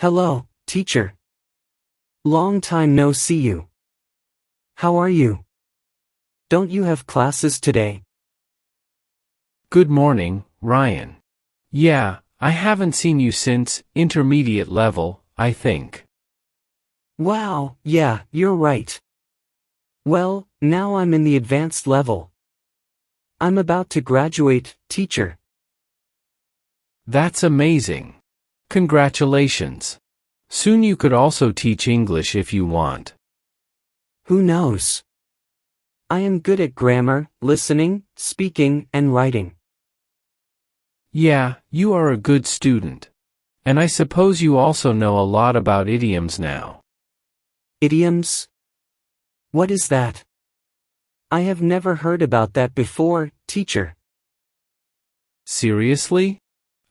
Hello, teacher. Long time no see you. How are you? Don't you have classes today? Good morning, Ryan. Yeah, I haven't seen you since intermediate level, I think. Wow, yeah, you're right. Well, now I'm in the advanced level. I'm about to graduate, teacher. That's amazing. Congratulations. Soon you could also teach English if you want. Who knows? I am good at grammar, listening, speaking, and writing. Yeah, you are a good student. And I suppose you also know a lot about idioms now. Idioms? What is that? I have never heard about that before, teacher. Seriously?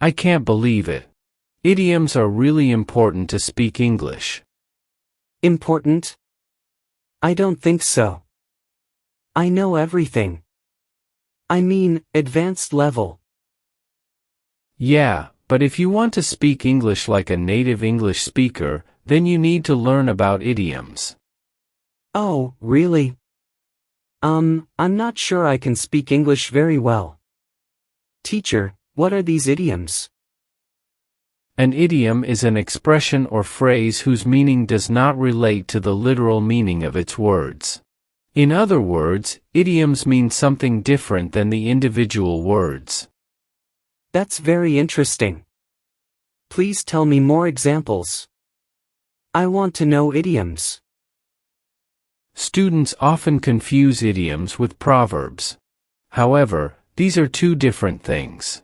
I can't believe it. Idioms are really important to speak English. Important? I don't think so. I know everything. I mean, advanced level. Yeah, but if you want to speak English like a native English speaker, then you need to learn about idioms. Oh, really? I'm not sure I can speak English very well. Teacher, what are these idioms? An idiom is an expression or phrase whose meaning does not relate to the literal meaning of its words. In other words, idioms mean something different than the individual words. That's very interesting. Please tell me more examples. I want to know idioms. Students often confuse idioms with proverbs. However, these are two different things.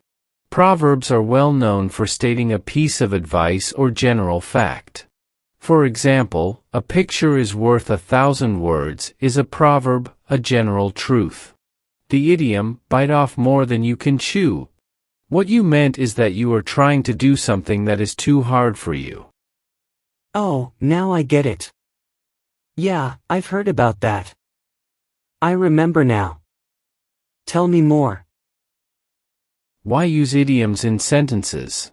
Proverbs are well known for stating a piece of advice or general fact. For example, a picture is worth 1,000 words is a proverb, a general truth. The idiom, bite off more than you can chew. What you meant is that you are trying to do something that is too hard for you. Oh, now I get it. Yeah, I've heard about that. I remember now. Tell me more. Why use idioms in sentences?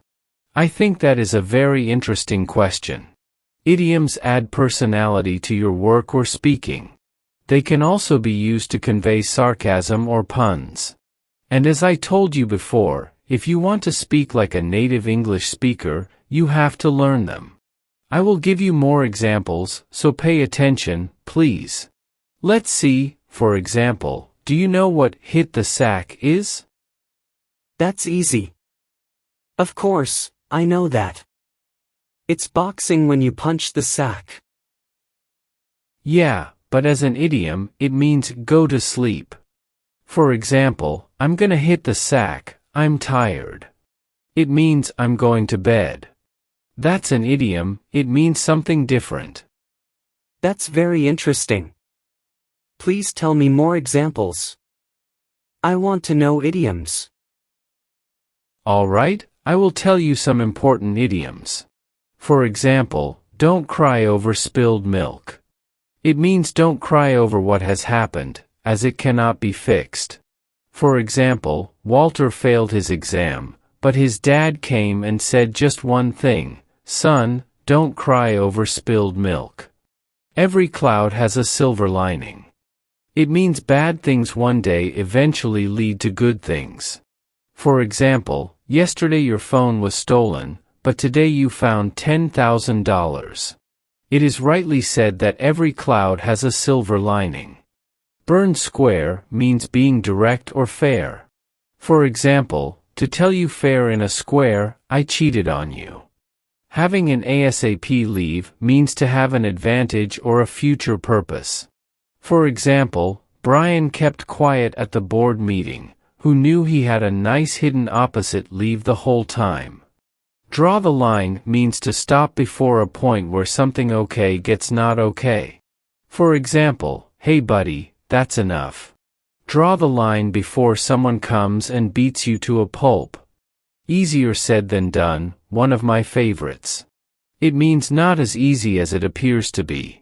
I think that is a very interesting question. Idioms add personality to your work or speaking. They can also be used to convey sarcasm or puns. And as I told you before, if you want to speak like a native English speaker, you have to learn them. I will give you more examples, so pay attention, please. Let's see, for example, do you know what hit the sack is? That's easy. Of course, I know that. It's boxing when you punch the sack. Yeah, but as an idiom, it means go to sleep. For example, I'm gonna hit the sack, I'm tired. It means I'm going to bed. That's an idiom, it means something different. That's very interesting. Please tell me more examples. I want to know idioms. Alright, I will tell you some important idioms. For example, don't cry over spilled milk. It means don't cry over what has happened, as it cannot be fixed. For example, Walter failed his exam, but his dad came and said just one thing, "Son, don't cry over spilled milk." Every cloud has a silver lining. It means bad things one day eventually lead to good things. For example, yesterday your phone was stolen, but today you found $10,000. It is rightly said that every cloud has a silver lining. Burn square means being direct or fair. For example, to tell you fair in a square, I cheated on you. Having an ASAP leave means to have an advantage or a future purpose. For example, Brian kept quiet at the board meeting, who knew he had a nice hidden opposite leave the whole time. Draw the line means to stop before a point where something okay gets not okay. For example, hey buddy, that's enough. Draw the line before someone comes and beats you to a pulp. Easier said than done, one of my favorites. It means not as easy as it appears to be.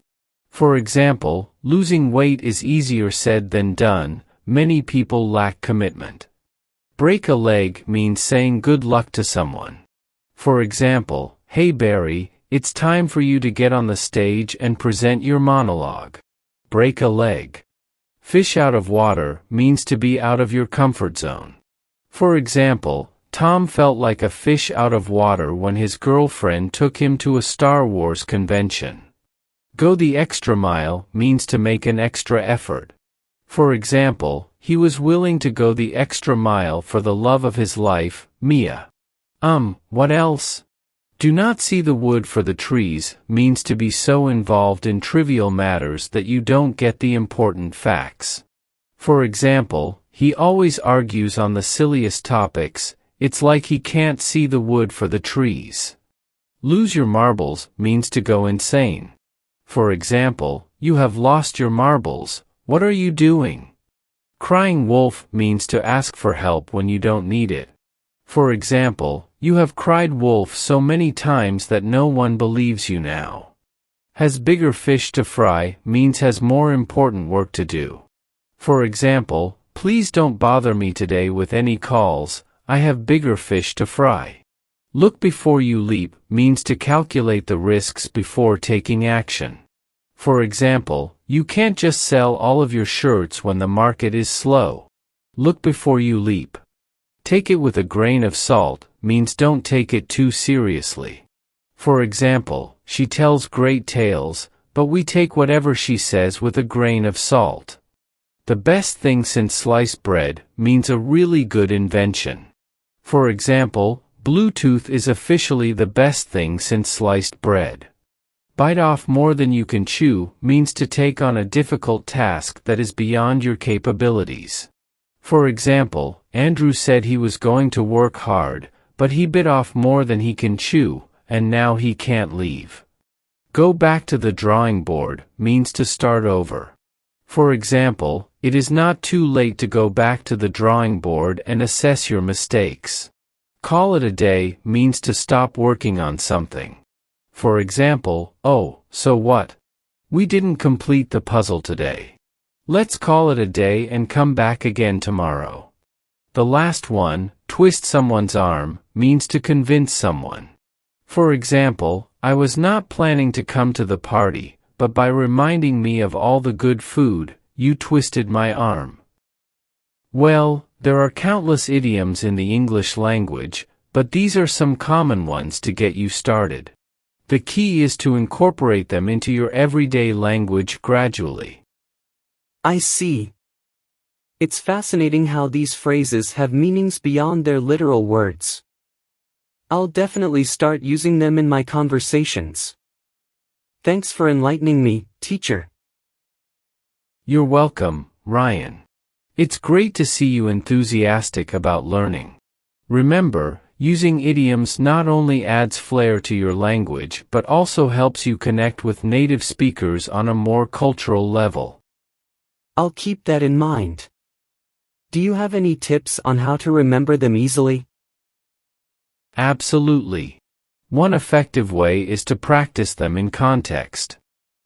For example, losing weight is easier said than done, many people lack commitment. Break a leg means saying good luck to someone. For example, hey Barry, It's time for you to get on the stage and present your monologue. Break a leg. Fish out of water means to be out of your comfort zone. For example, Tom felt like a fish out of water when his girlfriend took him to a Star Wars convention. Go the extra mile means to make an extra effort. For example, he was willing to go the extra mile for the love of his life, Mia. What else? Do not see the wood for the trees means to be so involved in trivial matters that you don't get the important facts. For example, he always argues on the silliest topics. It's like he can't see the wood for the trees. Lose your marbles means to go insane. For example, you have lost your marbles. What are you doing? Crying wolf means to ask for help when you don't need it. For example, you have cried wolf so many times that no one believes you now. Has bigger fish to fry means has more important work to do. For example, please don't bother me today with any calls, I have bigger fish to fry. Look before you leap means to calculate the risks before taking action. For example, you can't just sell all of your shirts when the market is slow. Look before you leap. Take it with a grain of salt means don't take it too seriously. For example, she tells great tales, but we take whatever she says with a grain of salt. The best thing since sliced bread means a really good invention. For example, Bluetooth is officially the best thing since sliced bread. Bite off more than you can chew means to take on a difficult task that is beyond your capabilities. For example, Andrew said he was going to work hard, but he bit off more than he can chew, and now he can't leave. Go back to the drawing board means to start over. For example, it is not too late to go back to the drawing board and assess your mistakes. Call it a day means to stop working on something. For example, oh, so what? We didn't complete the puzzle today. Let's call it a day and come back again tomorrow. The last one, twist someone's arm, means to convince someone. For example, I was not planning to come to the party, but by reminding me of all the good food, you twisted my arm. Well, there are countless idioms in the English language, but these are some common ones to get you started. The key is to incorporate them into your everyday language gradually. I see. It's fascinating how these phrases have meanings beyond their literal words. I'll definitely start using them in my conversations. Thanks for enlightening me, teacher. You're welcome, Ryan. It's great to see you enthusiastic about learning. Remember, using idioms not only adds flair to your language but also helps you connect with native speakers on a more cultural level. I'll keep that in mind. Do you have any tips on how to remember them easily? Absolutely. One effective way is to practice them in context.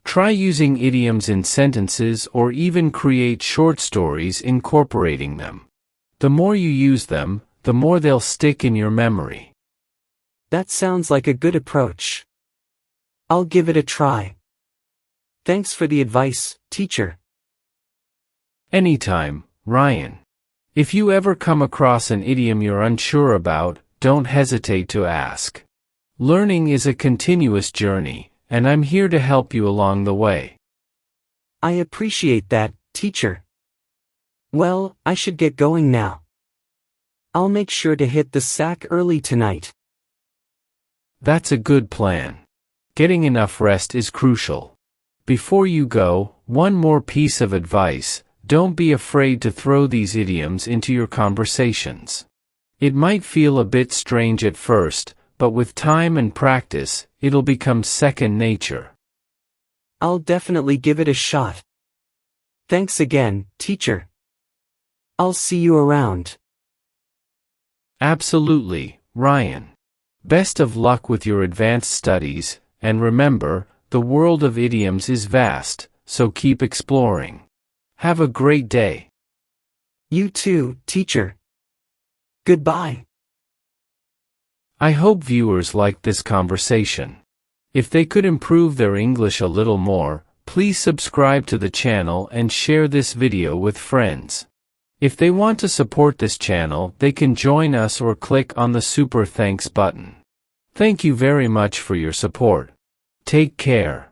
Try using idioms in sentences or even create short stories incorporating them. The more you use them, the more they'll stick in your memory. That sounds like a good approach. I'll give it a try. Thanks for the advice, teacher. Anytime, Ryan. If you ever come across an idiom you're unsure about, don't hesitate to ask. Learning is a continuous journey, and I'm here to help you along the way. I appreciate that, teacher. Well, I should get going now. I'll make sure to hit the sack early tonight. That's a good plan. Getting enough rest is crucial. Before you go, one more piece of advice. Don't be afraid to throw these idioms into your conversations. It might feel a bit strange at first, but with time and practice, it'll become second nature. I'll definitely give it a shot. Thanks again, teacher. I'll see you around. Absolutely, Ryan. Best of luck with your advanced studies, and remember, the world of idioms is vast, so keep exploring. Have a great day. You too, teacher. Goodbye. I hope viewers liked this conversation. If they could improve their English a little more, please subscribe to the channel and share this video with friends. If they want to support this channel, they can join us or click on the Super Thanks button. Thank you very much for your support. Take care.